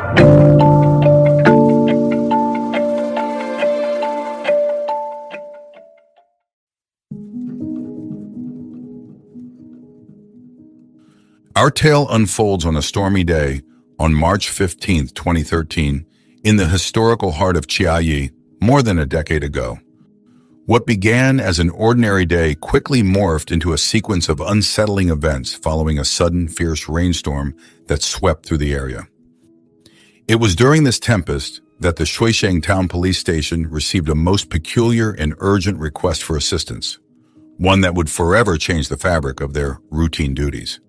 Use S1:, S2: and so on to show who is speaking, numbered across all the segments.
S1: Our tale unfolds on a stormy day on March 15, 2013, in the historical heart of Chiayi, more than a decade ago. What began as an ordinary day quickly morphed into a sequence of unsettling events following a sudden, fierce rainstorm that swept through the area. It was during this tempest that the Shueishang town police station received a most peculiar and urgent request for assistance, one that would forever change the fabric of their routine duties.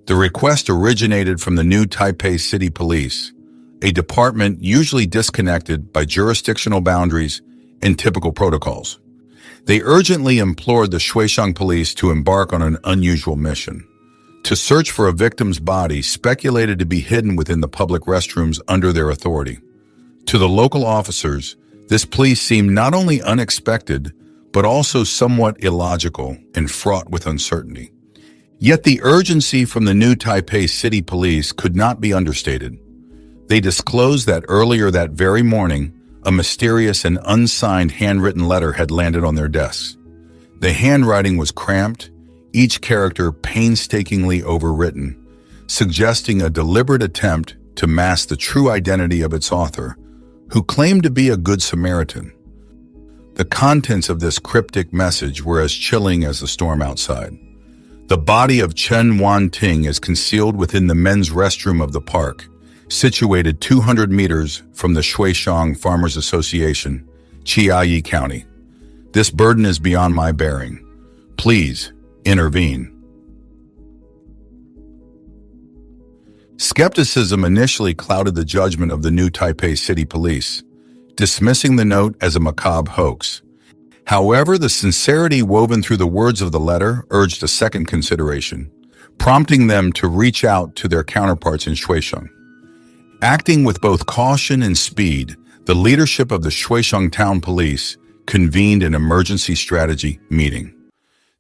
S1: The request originated from the new Taipei City Police, a department usually disconnected by jurisdictional boundaries and typical protocols. They urgently implored the Shueishang police to embark on an unusual mission, to search for a victim's body speculated to be hidden within the public restrooms under their authority. To the local officers, this plea seemed not only unexpected, but also somewhat illogical and fraught with uncertainty. Yet the urgency from the new Taipei City Police could not be understated. They disclosed that earlier that very morning, a mysterious and unsigned handwritten letter had landed on their desks. The handwriting was cramped, each character painstakingly overwritten, suggesting a deliberate attempt to mask the true identity of its author, who claimed to be a good Samaritan. The contents of this cryptic message were as chilling as the storm outside. The body of Chen Wan-ting is concealed within the men's restroom of the park, situated 200 meters from the Shueishang Farmers Association, Chiayi County. This burden is beyond my bearing. Please, intervene. Skepticism initially clouded the judgment of the new Taipei City Police, dismissing the note as a macabre hoax. However, the sincerity woven through the words of the letter urged a second consideration, prompting them to reach out to their counterparts in Shueishang. Acting with both caution and speed, the leadership of the Shueishang Town Police convened an emergency strategy meeting.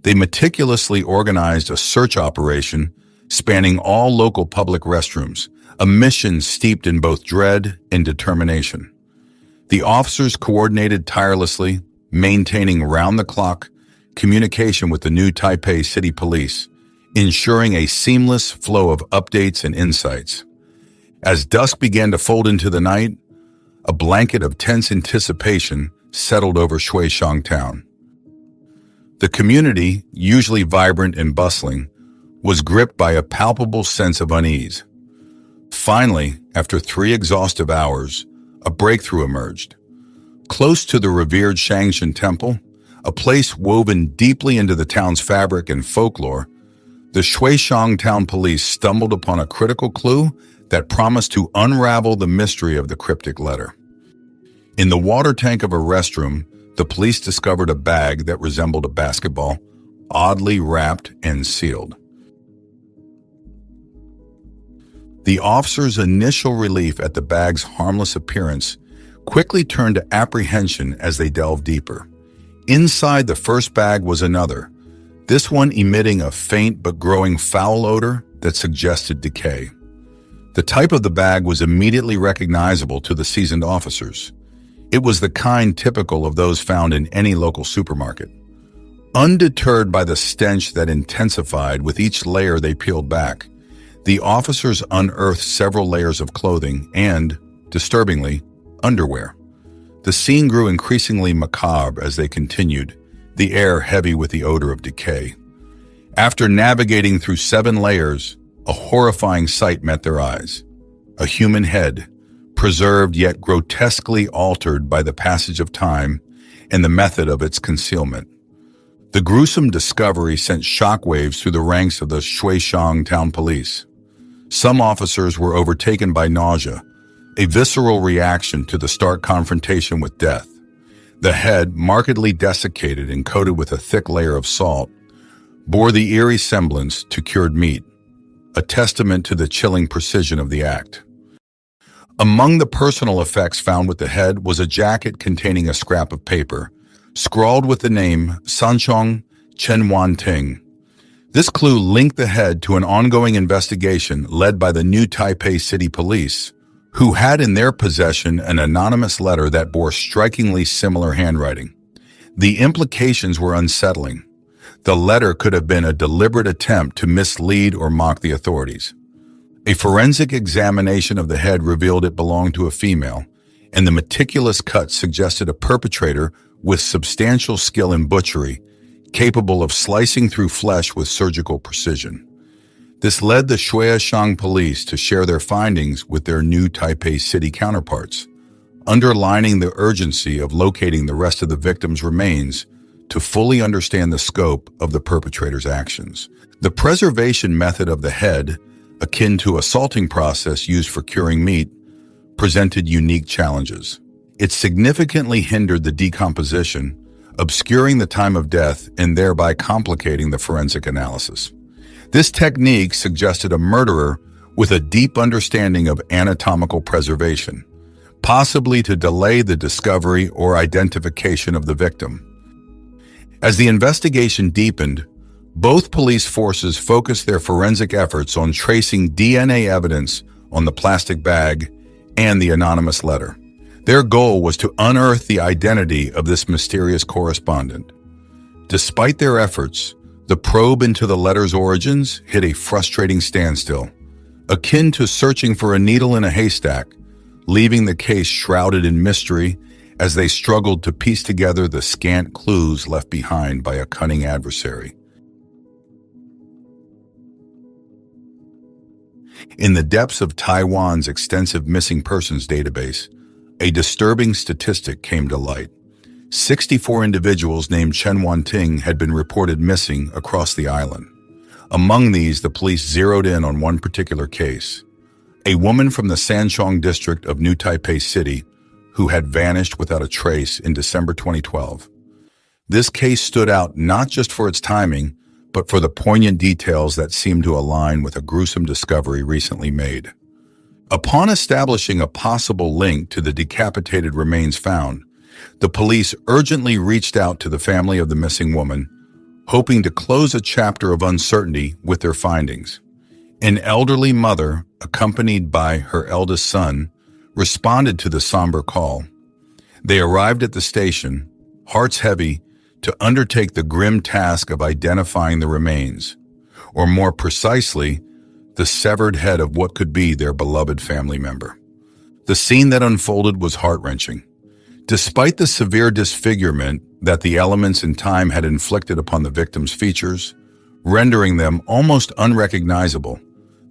S1: They meticulously organized a search operation spanning all local public restrooms, a mission steeped in both dread and determination. The officers coordinated tirelessly, maintaining round-the-clock communication with the new Taipei City Police, ensuring a seamless flow of updates and insights. As dusk began to fold into the night, a blanket of tense anticipation settled over Shueishang town. The community, usually vibrant and bustling, was gripped by a palpable sense of unease. Finally, after 3 exhaustive hours, a breakthrough emerged. Close to the revered Shangshan Temple, a place woven deeply into the town's fabric and folklore, the Shueishang Town Police stumbled upon a critical clue that promised to unravel the mystery of the cryptic letter. In the water tank of a restroom, the police discovered a bag that resembled a basketball, oddly wrapped and sealed. The officers' initial relief at the bag's harmless appearance quickly turned to apprehension as they delved deeper. Inside the first bag was another, this one emitting a faint but growing foul odor that suggested decay. The type of the bag was immediately recognizable to the seasoned officers. It was the kind typical of those found in any local supermarket. Undeterred by the stench that intensified with each layer they peeled back, the officers unearthed several layers of clothing and, disturbingly, underwear. The scene grew increasingly macabre as they continued, the air heavy with the odor of decay. After navigating through 7 layers, a horrifying sight met their eyes. A human head, preserved yet grotesquely altered by the passage of time and the method of its concealment. The gruesome discovery sent shockwaves through the ranks of the Shueishang Town Police. Some officers were overtaken by nausea, a visceral reaction to the stark confrontation with death. The head, markedly desiccated and coated with a thick layer of salt, bore the eerie semblance to cured meat, a testament to the chilling precision of the act. Among the personal effects found with the head was a jacket containing a scrap of paper, scrawled with the name Sanchong Chen Wan-ting. This clue linked the head to an ongoing investigation led by the new Taipei City Police, who had in their possession an anonymous letter that bore strikingly similar handwriting. The implications were unsettling. The letter could have been a deliberate attempt to mislead or mock the authorities. A forensic examination of the head revealed it belonged to a female, and the meticulous cut suggested a perpetrator with substantial skill in butchery, capable of slicing through flesh with surgical precision. This led the Shueishang police to share their findings with their new Taipei city counterparts, underlining the urgency of locating the rest of the victim's remains to fully understand the scope of the perpetrator's actions. The preservation method of the head, akin to a salting process used for curing meat, presented unique challenges. It significantly hindered the decomposition, obscuring the time of death and thereby complicating the forensic analysis. This technique suggested a murderer with a deep understanding of anatomical preservation, possibly to delay the discovery or identification of the victim. As the investigation deepened, both police forces focused their forensic efforts on tracing DNA evidence on the plastic bag and the anonymous letter. Their goal was to unearth the identity of this mysterious correspondent. Despite their efforts, the probe into the letter's origins hit a frustrating standstill, akin to searching for a needle in a haystack, leaving the case shrouded in mystery as they struggled to piece together the scant clues left behind by a cunning adversary. In the depths of Taiwan's extensive missing persons database, a disturbing statistic came to light. 64 individuals named Chen Wan-ting had been reported missing across the island. Among these, the police zeroed in on one particular case, a woman from the Sanshong district of New Taipei City who had vanished without a trace in December 2012. This case stood out not just for its timing, but for the poignant details that seemed to align with a gruesome discovery recently made. Upon establishing a possible link to the decapitated remains found, the police urgently reached out to the family of the missing woman, hoping to close a chapter of uncertainty with their findings. An elderly mother, accompanied by her eldest son, responded to the somber call. They arrived at the station, hearts heavy, to undertake the grim task of identifying the remains, or more precisely, the severed head of what could be their beloved family member. The scene that unfolded was heart-wrenching. Despite the severe disfigurement that the elements in time had inflicted upon the victim's features, rendering them almost unrecognizable,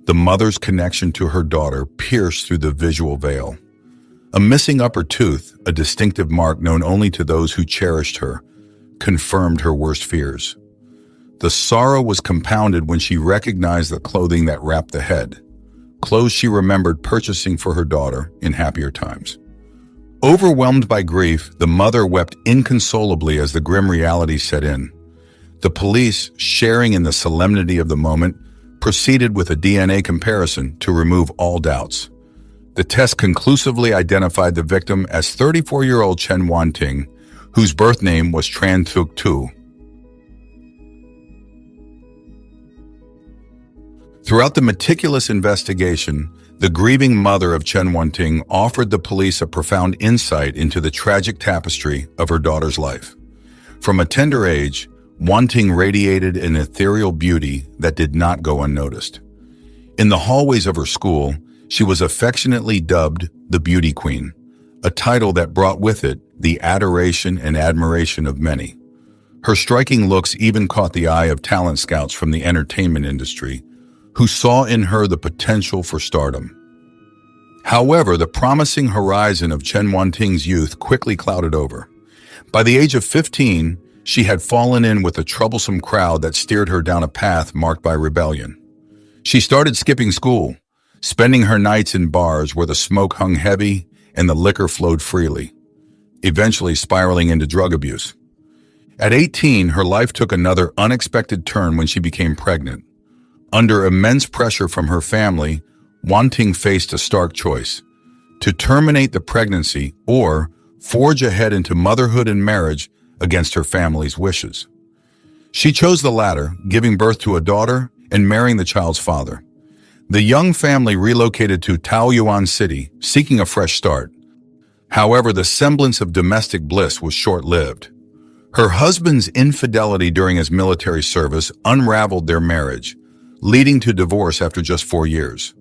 S1: the mother's connection to her daughter pierced through the visual veil. A missing upper tooth, a distinctive mark known only to those who cherished her, confirmed her worst fears. The sorrow was compounded when she recognized the clothing that wrapped the head, clothes she remembered purchasing for her daughter in happier times. Overwhelmed by grief, the mother wept inconsolably as the grim reality set in. The police, sharing in the solemnity of the moment, proceeded with a DNA comparison to remove all doubts. The test conclusively identified the victim as 34-year-old Chen Wan-ting, whose birth name was Tran Thuc Tu. Throughout the meticulous investigation, the grieving mother of Chen Wan-ting offered the police a profound insight into the tragic tapestry of her daughter's life. From a tender age, Wan-ting radiated an ethereal beauty that did not go unnoticed. In the hallways of her school, she was affectionately dubbed the Beauty Queen, a title that brought with it the adoration and admiration of many. Her striking looks even caught the eye of talent scouts from the entertainment industry, who saw in her the potential for stardom. However, the promising horizon of Chen Wan-ting's youth quickly clouded over. By the age of 15, she had fallen in with a troublesome crowd that steered her down a path marked by rebellion. She started skipping school, spending her nights in bars where the smoke hung heavy and the liquor flowed freely, eventually spiraling into drug abuse. At 18, her life took another unexpected turn when she became pregnant. Under immense pressure from her family, Wan-ting faced a stark choice: to terminate the pregnancy or forge ahead into motherhood and marriage against her family's wishes. She chose the latter, giving birth to a daughter and marrying the child's father. The young family relocated to Taoyuan City, seeking a fresh start. However, the semblance of domestic bliss was short-lived. Her husband's infidelity during his military service unraveled their marriage, leading to divorce after just 4 years.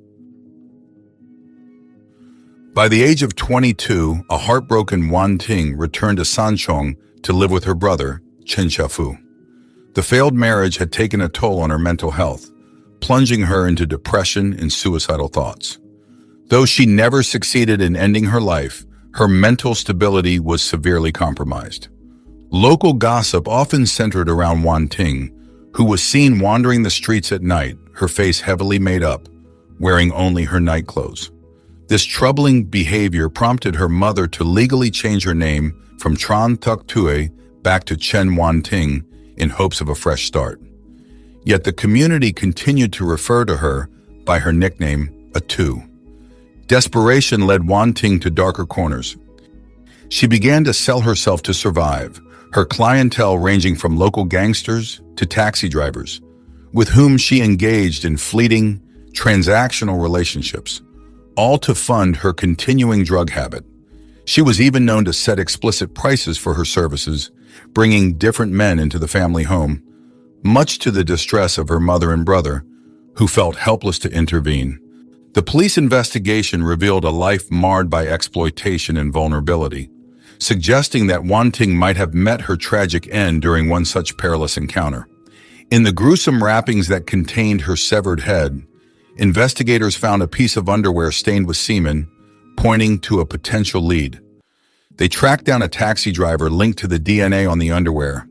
S1: By the age of 22, a heartbroken Wan-ting returned to Sanchong to live with her brother, Chen Chia-fu. The failed marriage had taken a toll on her mental health, plunging her into depression and suicidal thoughts. Though she never succeeded in ending her life, her mental stability was severely compromised. Local gossip often centered around Wan-ting, who was seen wandering the streets at night, her face heavily made up, wearing only her night clothes. This troubling behavior prompted her mother to legally change her name from Tran Thuc Tue back to Chen Wan-ting in hopes of a fresh start. Yet the community continued to refer to her by her nickname, Atu. Desperation led Wan-ting to darker corners. She began to sell herself to survive, her clientele ranging from local gangsters to taxi drivers, with whom she engaged in fleeting, transactional relationships, all to fund her continuing drug habit. She was even known to set explicit prices for her services, bringing different men into the family home, much to the distress of her mother and brother, who felt helpless to intervene. The police investigation revealed a life marred by exploitation and vulnerability, suggesting that Wan-ting might have met her tragic end during one such perilous encounter. In the gruesome wrappings that contained her severed head, investigators found a piece of underwear stained with semen, pointing to a potential lead. They tracked down a taxi driver linked to the DNA on the underwear,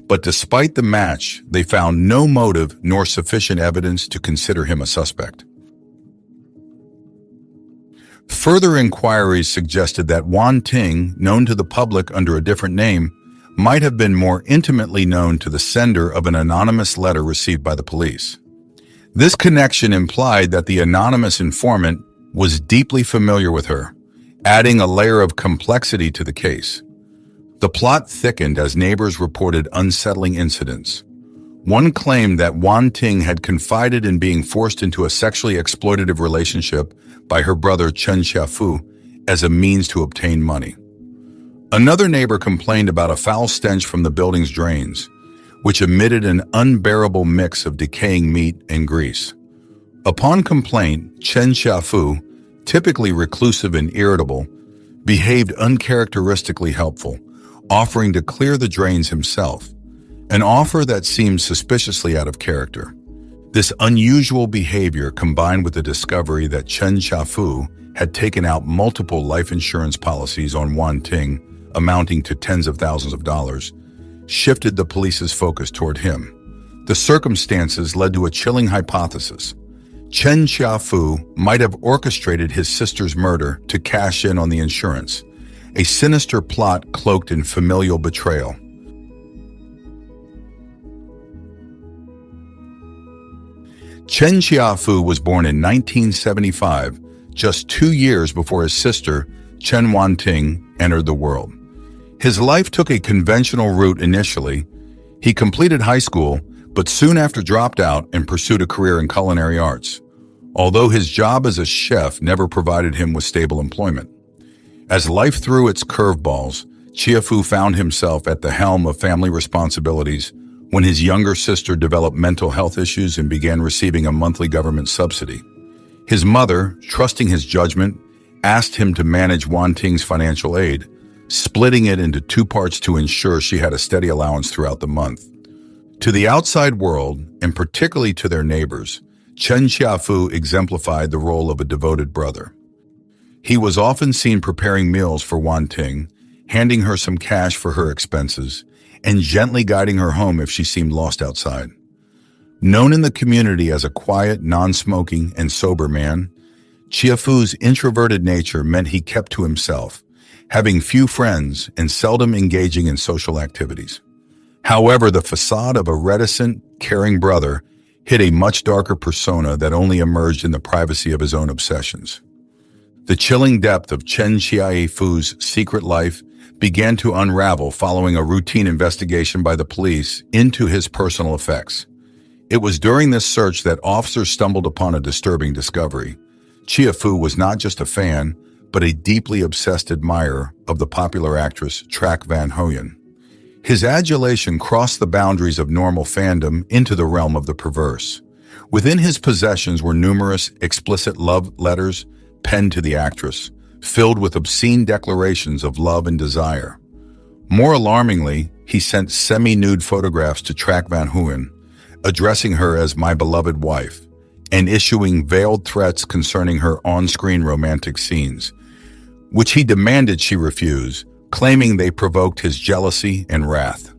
S1: but despite the match, they found no motive nor sufficient evidence to consider him a suspect. Further inquiries suggested that Wan-ting, known to the public under a different name, might have been more intimately known to the sender of an anonymous letter received by the police. This connection implied that the anonymous informant was deeply familiar with her, adding a layer of complexity to the case. The plot thickened as neighbors reported unsettling incidents. One claimed that Wan-ting had confided in being forced into a sexually exploitative relationship by her brother Chen Chia-fu as a means to obtain money. Another neighbor complained about a foul stench from the building's drains, which emitted an unbearable mix of decaying meat and grease. Upon complaint, Chen Chia-fu, typically reclusive and irritable, behaved uncharacteristically helpful, offering to clear the drains himself, an offer that seemed suspiciously out of character. This unusual behavior, combined with the discovery that Chen Chia-fu had taken out multiple life insurance policies on Wan-ting, amounting to tens of thousands of dollars, shifted the police's focus toward him. The circumstances led to a chilling hypothesis. Chen Chia-fu might have orchestrated his sister's murder to cash in on the insurance, a sinister plot cloaked in familial betrayal. Chen Chia-fu was born in 1975, just 2 years before his sister, Chen Wan-ting, entered the world. His life took a conventional route initially. He completed high school, but soon after dropped out and pursued a career in culinary arts, although his job as a chef never provided him with stable employment. As life threw its curveballs, Chia-fu found himself at the helm of family responsibilities when his younger sister developed mental health issues and began receiving a monthly government subsidy. His mother, trusting his judgment, asked him to manage Wan-ting's financial aid, splitting it into 2 parts to ensure she had a steady allowance throughout the month. To the outside world, and particularly to their neighbors, Chen Chia-fu exemplified the role of a devoted brother. He was often seen preparing meals for Wan-ting, handing her some cash for her expenses, and gently guiding her home if she seemed lost outside. Known in the community as a quiet, non-smoking, and sober man, Chia-fu's introverted nature meant he kept to himself, having few friends and seldom engaging in social activities. However, the facade of a reticent, caring brother hid a much darker persona that only emerged in the privacy of his own obsessions. The chilling depth of Chen Chia-fu's secret life began to unravel following a routine investigation by the police into his personal effects. It was during this search that officers stumbled upon a disturbing discovery. Chia-fu was not just a fan, but a deeply obsessed admirer of the popular actress Trak Van Hoyen. His adulation crossed the boundaries of normal fandom into the realm of the perverse. Within his possessions were numerous explicit love letters penned to the actress, filled with obscene declarations of love and desire. More alarmingly, he sent semi-nude photographs to Trak Van Hoyen, addressing her as "my beloved wife," and issuing veiled threats concerning her on-screen romantic scenes, which he demanded she refuse, claiming they provoked his jealousy and wrath.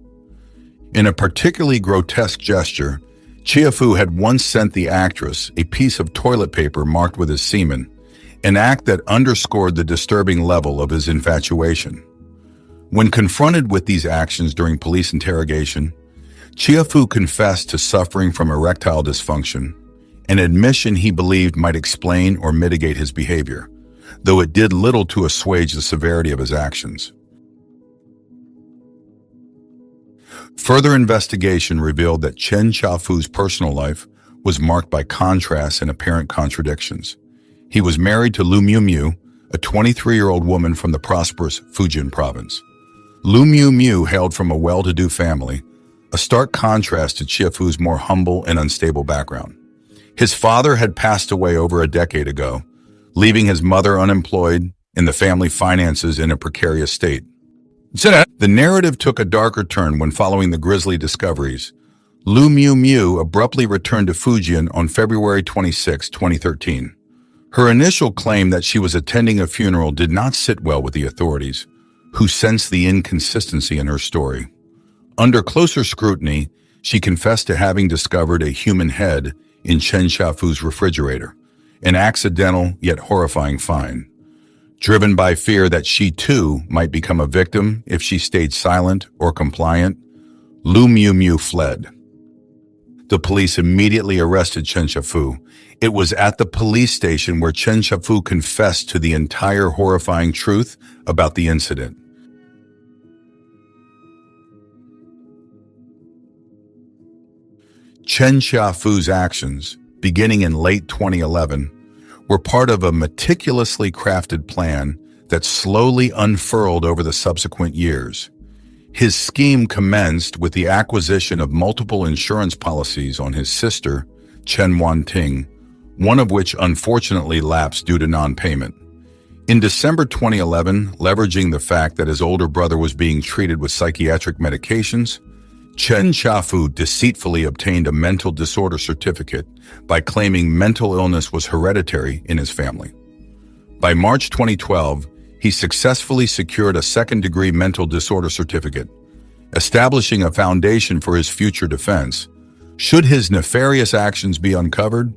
S1: In a particularly grotesque gesture, Chia-fu had once sent the actress a piece of toilet paper marked with his semen, an act that underscored the disturbing level of his infatuation. When confronted with these actions during police interrogation, Chia-fu confessed to suffering from erectile dysfunction, an admission he believed might explain or mitigate his behavior, though it did little to assuage the severity of his actions. Further investigation revealed that Chen Chia-fu's personal life was marked by contrasts and apparent contradictions. He was married to Lu Miu, a 23-year-old woman from the prosperous Fujian province. Lu Miu hailed from a well-to-do family, a stark contrast to Chia-fu's more humble and unstable background. His father had passed away over a decade ago, leaving his mother unemployed and the family finances in a precarious state. The narrative took a darker turn when, following the grisly discoveries, Lu Miu abruptly returned to Fujian on February 26, 2013. Her initial claim that she was attending a funeral did not sit well with the authorities, who sensed the inconsistency in her story. Under closer scrutiny, she confessed to having discovered a human head in Chen Chia-fu's refrigerator, an accidental yet horrifying find. Driven by fear that she too might become a victim if she stayed silent or compliant, Lu Miu fled. The police immediately arrested Chen Chia-fu. It was at the police station where Chen Chia-fu confessed to the entire horrifying truth about the incident. Chen Chia-fu's actions, beginning in late 2011, were part of a meticulously crafted plan that slowly unfurled over the subsequent years. His scheme commenced with the acquisition of multiple insurance policies on his sister, Chen Wan-ting, one of which unfortunately lapsed due to non-payment. In December 2011, leveraging the fact that his older brother was being treated with psychiatric medications, Chen Chia-fu deceitfully obtained a mental disorder certificate by claiming mental illness was hereditary in his family. By March 2012, he successfully secured a second-degree mental disorder certificate, establishing a foundation for his future defense, should his nefarious actions be uncovered,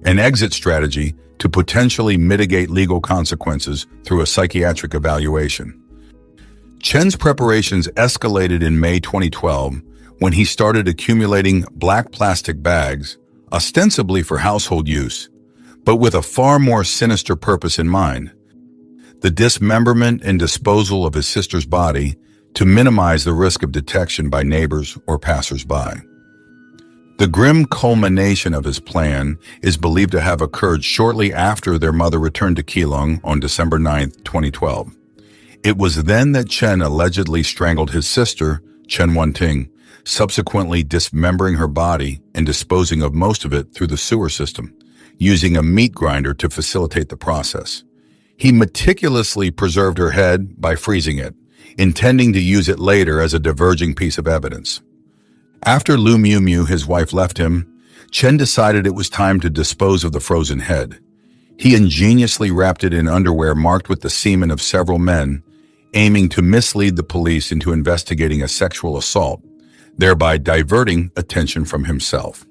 S1: an exit strategy to potentially mitigate legal consequences through a psychiatric evaluation. Chen's preparations escalated in May 2012 when he started accumulating black plastic bags, ostensibly for household use, but with a far more sinister purpose in mind: the dismemberment and disposal of his sister's body to minimize the risk of detection by neighbors or passers-by. The grim culmination of his plan is believed to have occurred shortly after their mother returned to Keelung on December 9, 2012. It was then that Chen allegedly strangled his sister, Chen Wan-ting, subsequently dismembering her body and disposing of most of it through the sewer system, using a meat grinder to facilitate the process. He meticulously preserved her head by freezing it, intending to use it later as a diverging piece of evidence. After Lu Miu, his wife, left him, Chen decided it was time to dispose of the frozen head. He ingeniously wrapped it in underwear marked with the semen of several men, aiming to mislead the police into investigating a sexual assault, thereby diverting attention from himself.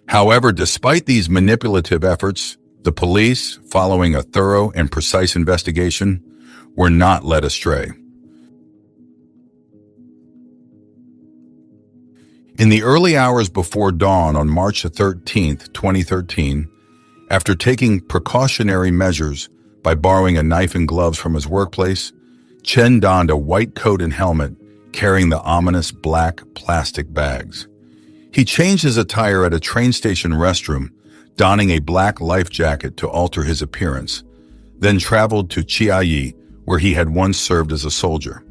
S1: However, despite these manipulative efforts, the police, following a thorough and precise investigation, were not led astray. In the early hours before dawn on March 13, 2013, after taking precautionary measures by borrowing a knife and gloves from his workplace, Chen donned a white coat and helmet, carrying the ominous black plastic bags. He changed his attire at a train station restroom, donning a black life jacket to alter his appearance, then traveled to Chiayi, where he had once served as a soldier.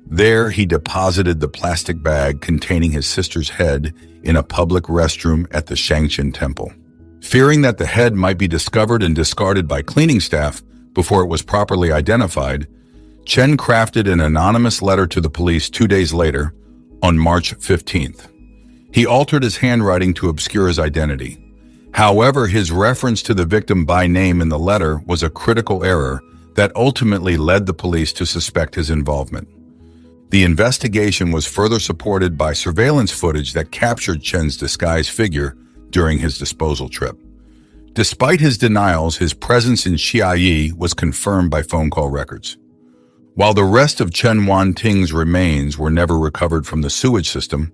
S1: There, he deposited the plastic bag containing his sister's head in a public restroom at the Shangqin Temple. Fearing that the head might be discovered and discarded by cleaning staff before it was properly identified, Chen crafted an anonymous letter to the police 2 days later, on March 15th. He altered his handwriting to obscure his identity. However, his reference to the victim by name in the letter was a critical error that ultimately led the police to suspect his involvement. The investigation was further supported by surveillance footage that captured Chen's disguised figure during his disposal trip. Despite his denials, his presence in Chiayi was confirmed by phone call records. While the rest of Chen Wan-ting's remains were never recovered from the sewage system,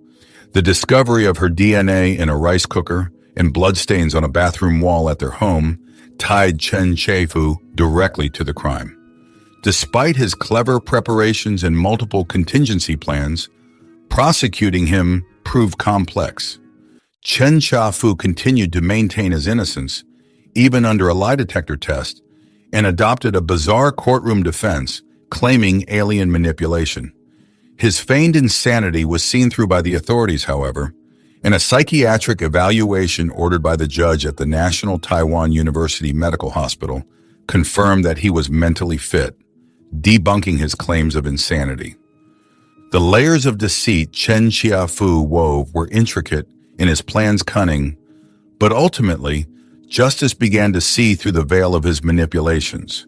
S1: the discovery of her DNA in a rice cooker and bloodstains on a bathroom wall at their home tied Chen Chia-fu directly to the crime. Despite his clever preparations and multiple contingency plans, prosecuting him proved complex. Chen Chia-fu continued to maintain his innocence, even under a lie detector test, and adopted a bizarre courtroom defense claiming alien manipulation. His feigned insanity was seen through by the authorities, however, and a psychiatric evaluation ordered by the judge at the National Taiwan University Medical Hospital confirmed that he was mentally fit, debunking his claims of insanity. The layers of deceit Chen Chia-fu wove were intricate and his plans cunning, but ultimately, justice began to see through the veil of his manipulations,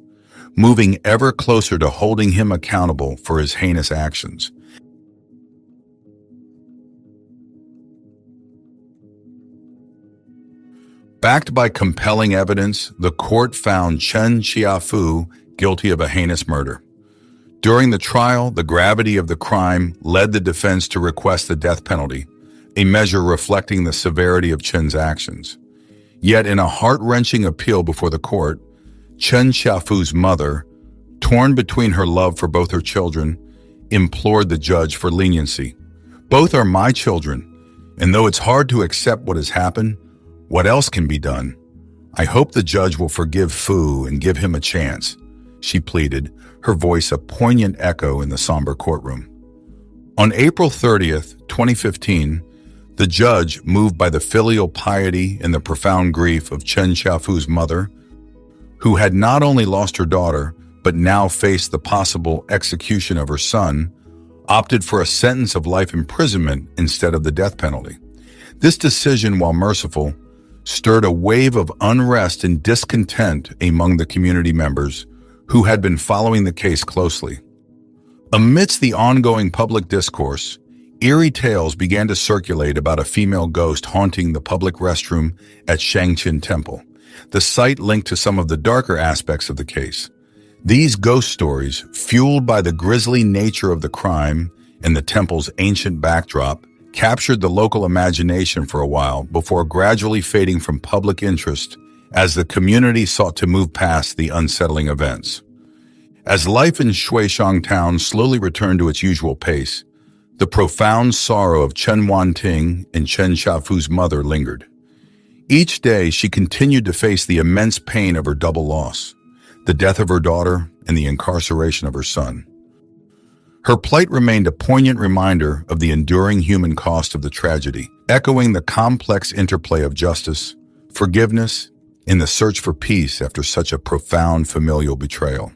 S1: moving ever closer to holding him accountable for his heinous actions. Backed by compelling evidence, the court found Chen Chia-fu guilty of a heinous murder. During the trial, the gravity of the crime led the defense to request the death penalty, a measure reflecting the severity of Chen's actions. Yet in a heart-wrenching appeal before the court, Chen Chia-fu's mother, torn between her love for both her children, implored the judge for leniency. "Both are my children, and though it's hard to accept what has happened, what else can be done? I hope the judge will forgive Fu and give him a chance," she pleaded, her voice a poignant echo in the somber courtroom. On April 30th, 2015, the judge, moved by the filial piety and the profound grief of Chen Chia-fu's mother, who had not only lost her daughter, but now faced the possible execution of her son, opted for a sentence of life imprisonment instead of the death penalty. This decision, while merciful, stirred a wave of unrest and discontent among the community members who had been following the case closely. Amidst the ongoing public discourse, eerie tales began to circulate about a female ghost haunting the public restroom at Shangqin Temple, the site linked to some of the darker aspects of the case. These ghost stories, fueled by the grisly nature of the crime and the temple's ancient backdrop, captured the local imagination for a while before gradually fading from public interest as the community sought to move past the unsettling events. As life in Shueishang town slowly returned to its usual pace, the profound sorrow of Chen Wan-ting and Chen Chia-fu's mother lingered. Each day, she continued to face the immense pain of her double loss, the death of her daughter and the incarceration of her son. Her plight remained a poignant reminder of the enduring human cost of the tragedy, echoing the complex interplay of justice, forgiveness, and the search for peace after such a profound familial betrayal.